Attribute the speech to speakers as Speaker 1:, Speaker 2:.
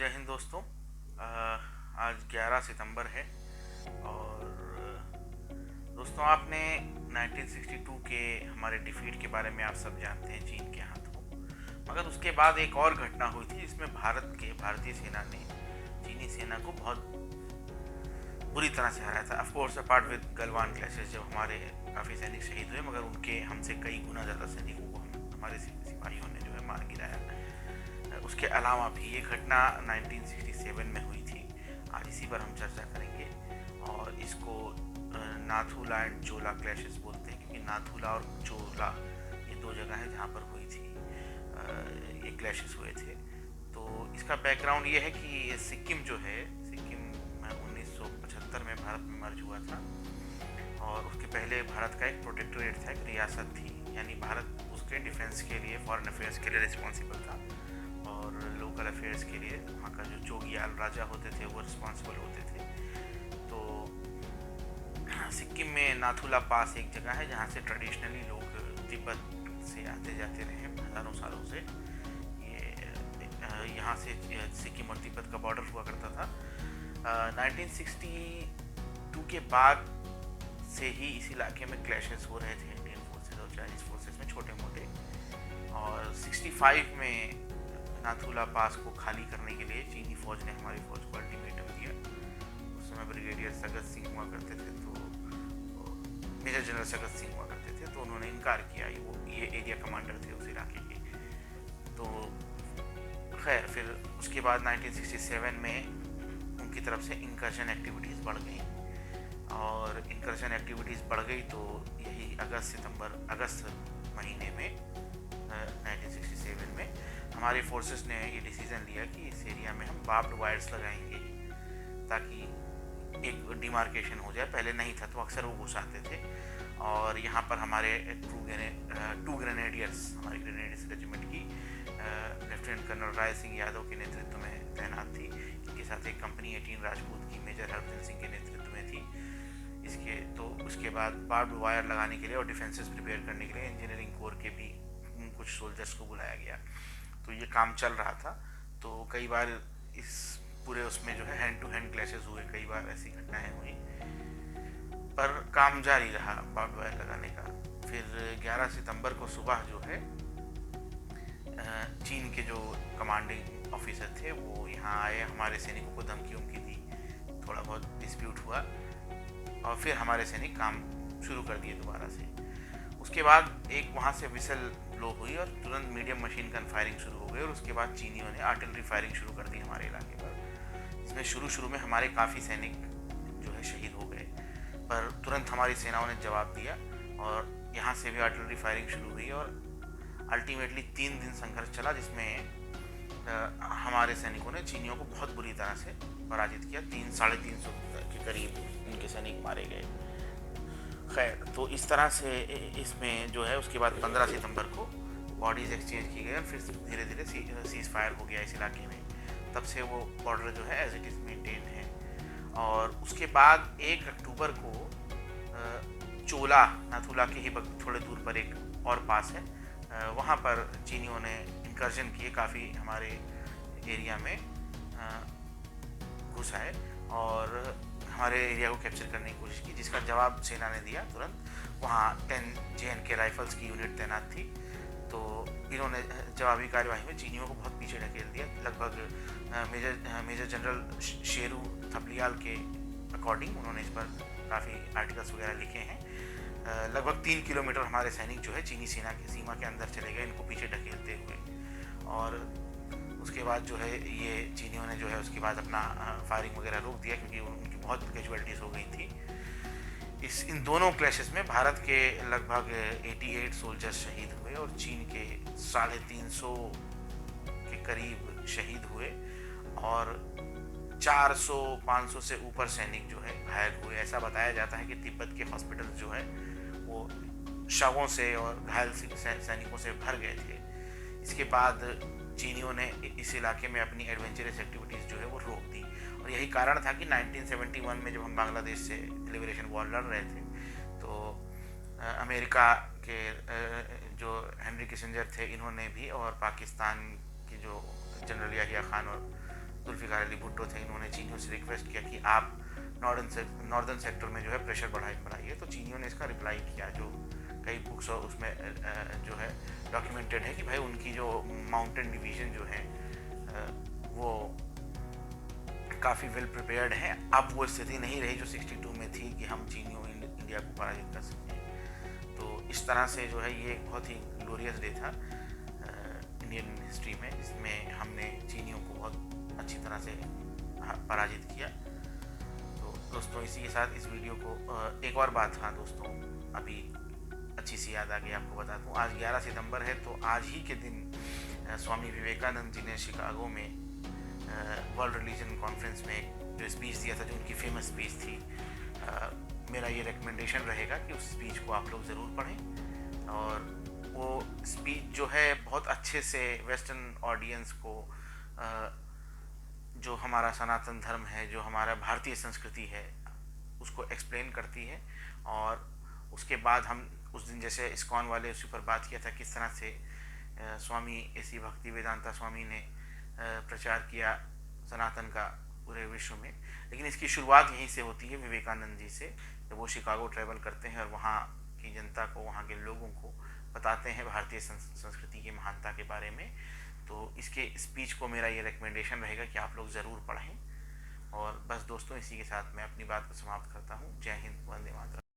Speaker 1: जय हिंद दोस्तों। आज 11 सितंबर है और दोस्तों आपने 1962 के हमारे डिफीट के बारे में आप सब जानते हैं चीन के हाथों। मगर उसके बाद एक और घटना हुई थी जिसमें भारतीय सेना ने चीनी सेना को बहुत बुरी तरह से हराया था। Of course apart with Galwan clashes जब हमारे काफ़ी सैनिक शहीद हुए, मगर उनके हमसे कई गुना ज़्यादा सैनिकों को हमारे सिपाहियों ने जो है मार गिराया। उसके अलावा भी ये घटना 1967 में हुई थी। आज इसी पर हम चर्चा करेंगे और इसको नाथुला एंड चोला क्लैशेस बोलते हैं, क्योंकि नाथुला और चोला ये दो जगह है जहाँ पर हुई थी ये क्लैशेस हुए थे। तो इसका बैकग्राउंड ये है कि सिक्किम जो है, सिक्किम 1975 में भारत में मर्ज हुआ था और उसके पहले भारत का एक प्रोटेक्टोरेट था, एक रियासत थी, यानी भारत उसके डिफेंस के लिए, फॉरेन अफेयर्स के लिए रिस्पॉन्सिबल था और लोकल अफेयर्स के लिए वहाँ का जो चोगियाल राजा होते थे वो रिस्पॉन्सिबल होते थे। तो सिक्किम में नाथुला पास एक जगह है जहाँ से ट्रेडिशनली लोग तिब्बत से आते जाते रहे हज़ारों सालों से। ये यहाँ से सिक्किम और तिब्बत का बॉर्डर हुआ करता था। 1962 के बाद से ही इस इलाके में क्लैशेस हो रहे थे इंडियन फोर्सेस और चाइनीज फोर्सेस में छोटे मोटे। और 65 में नाथुला पास को खाली करने के लिए चीनी फौज ने हमारी फौज को अल्टीमेटम दिया। उस समय ब्रिगेडियर सगत सिंह हुआ करते थे, तो मेजर जनरल सगत सिंह हुआ करते थे, तो उन्होंने इनकार किया। ये एरिया कमांडर थे उस इलाके के। तो खैर फिर उसके बाद 1967 में उनकी तरफ से इंकर्जन एक्टिविटीज़ बढ़ गई और इंकर्जन एक्टिविटीज़ बढ़ गई तो यही अगस्त महीने में 1967 में हमारे फोर्सेस ने ये डिसीज़न लिया कि इस एरिया में हम बार्ब्ड वायर्स लगाएंगे ताकि एक डिमार्केशन हो जाए। पहले नहीं था तो अक्सर वो घुसाते थे और यहाँ पर हमारे टू ग्रेनेडियर्स, हमारी ग्रेनेडियर्स रेजिमेंट की लेफ्टिनेंट कर्नल राय सिंह यादव के नेतृत्व में तैनात थी। इनके साथ एक कंपनी 18 राजपूत की मेजर हरभजन सिंह के नेतृत्व में थी। उसके बाद बार्ब्ड वायर लगाने के लिए और डिफेंसेस प्रिपेयर करने के लिए इंजीनियरिंग कोर के भी कुछ सोल्जर्स को बुलाया गया। तो ये काम चल रहा था। तो कई बार इस पूरे उसमें जो है हैंड टू हैंड क्लैशेस हुए, कई बार ऐसी घटनाएं हुई, पर काम जारी रहा बार्ब्ड वायर लगाने का। फिर 11 सितंबर को सुबह जो है चीन के जो कमांडिंग ऑफिसर थे वो यहाँ आए, हमारे सैनिकों को धमकी उमकी दी, थोड़ा बहुत डिस्प्यूट हुआ और फिर हमारे सैनिक काम शुरू कर दिए दोबारा से। उसके बाद एक वहाँ से विसल ब्लो हुई और तुरंत मीडियम मशीन गन फायरिंग शुरू हो गई और उसके बाद चीनियों ने आर्टिलरी फायरिंग शुरू कर दी हमारे इलाके पर। इसमें शुरू में हमारे काफ़ी सैनिक जो है शहीद हो गए, पर तुरंत हमारी सेनाओं ने जवाब दिया और यहाँ से भी आर्टिलरी फायरिंग शुरू हुई और अल्टीमेटली 3 दिन संघर्ष चला, जिसमें हमारे सैनिकों ने चीनियों को बहुत बुरी तरह से पराजित किया। 300-350 के करीब उनके सैनिक मारे गए। खैर, तो इस तरह से इसमें जो है उसके बाद 15 सितंबर को बॉडीज़ एक्सचेंज की गई और फिर धीरे धीरे सीज फायर हो गया इस इलाके में। तब से वो बॉर्डर जो है एज इट इज़ मेंटेन है। और उसके बाद 1 अक्टूबर को चोला, नाथुला के ही थोड़े दूर पर एक और पास है, वहाँ पर चीनियों ने इंकर्जन किए, काफ़ी हमारे एरिया में घुस आए और हमारे एरिया को कैप्चर करने की कोशिश की, जिसका जवाब सेना ने दिया तुरंत। वहाँ 10 JNK राइफल्स की यूनिट तैनात थी, तो इन्होंने जवाबी कार्यवाही में चीनियों को बहुत पीछे ढकेल दिया। लगभग मेजर जनरल शेरू थपलियाल के अकॉर्डिंग उन्होंने इस पर काफ़ी आर्टिकल्स वगैरह लिखे हैं। लगभग 3 किलोमीटर हमारे सैनिक जो है चीनी सेना की सीमा के अंदर चले गए इनको पीछे ढकेलते हुए। और उसके बाद जो है ये चीनियों ने जो है उसके बाद अपना फायरिंग वगैरह रोक दिया क्योंकि उनकी बहुत कैजुअलिटीज़ हो गई थी। इन दोनों क्लैशेस में भारत के लगभग 88 सोल्जर्स शहीद हुए और चीन के 350 के करीब शहीद हुए और 400-500 से ऊपर सैनिक जो है घायल हुए। ऐसा बताया जाता है कि तिब्बत के हॉस्पिटल जो है वो शवों से और घायल सैनिकों से भर गए थे। इसके बाद चीनियों ने इस इलाके में अपनी एडवेंचरस एक्टिविटीज़ जो है वो रोक दी और यही कारण था कि 1971 में जब हम बांग्लादेश से लिबरेशन वॉर लड़ रहे थे तो अमेरिका के जो हेनरी किसिंजर थे इन्होंने भी और पाकिस्तान की जो जनरल याहिया खान और जुल्फ़िकार अली भुट्टो थे, इन्होंने चीनियों से रिक्वेस्ट किया कि आप नॉर्दर्न सेक्टर में जो है प्रेशर बढ़ाइए। तो चीनियों ने इसका रिप्लाई किया, जो कई बुक्स और उसमें जो है डॉक्यूमेंटेड है कि भाई उनकी जो माउंटेन डिवीज़न जो है वो काफ़ी वेल प्रिपेयर्ड है। अब वो स्थिति नहीं रही जो 62 में थी कि हम चीनियों इंडिया को पराजित कर सकें। तो इस तरह से जो है ये एक बहुत ही ग्लोरियस डे था इंडियन हिस्ट्री में, जिसमें हमने चीनियों को बहुत अच्छी तरह से पराजित किया। तो दोस्तों इसी के साथ इस वीडियो को एक और बात, हाँ दोस्तों अभी अच्छी सी याद आ गई आपको बता दूँ, आज 11 सितंबर है। तो आज ही के दिन स्वामी विवेकानंद जी ने शिकागो में वर्ल्ड रिलीजन कॉन्फ्रेंस में जो स्पीच दिया था, जो उनकी फेमस स्पीच थी, मेरा ये रिकमेंडेशन रहेगा कि उस स्पीच को आप लोग ज़रूर पढ़ें। और वो स्पीच जो है बहुत अच्छे से वेस्टर्न ऑडियंस को जो हमारा सनातन धर्म है, जो हमारा भारतीय संस्कृति है, उसको एक्सप्लेन करती है। और उसके बाद हम उस दिन जैसे इस्कॉन वाले उसी पर बात किया था, किस तरह से स्वामी एसी भक्ति वेदांता स्वामी ने प्रचार किया सनातन का पूरे विश्व में। लेकिन इसकी शुरुआत यहीं से होती है, विवेकानंद जी से, जब वो शिकागो ट्रैवल करते हैं और वहाँ की जनता को, वहाँ के लोगों को बताते हैं भारतीय संस्कृति की महानता के बारे में। तो इसके स्पीच को मेरा ये रिकमेंडेशन रहेगा कि आप लोग ज़रूर पढ़ें। और बस दोस्तों इसी के साथ मैं अपनी बात को समाप्त करता हूँ। जय हिंद, वंदे मातरम।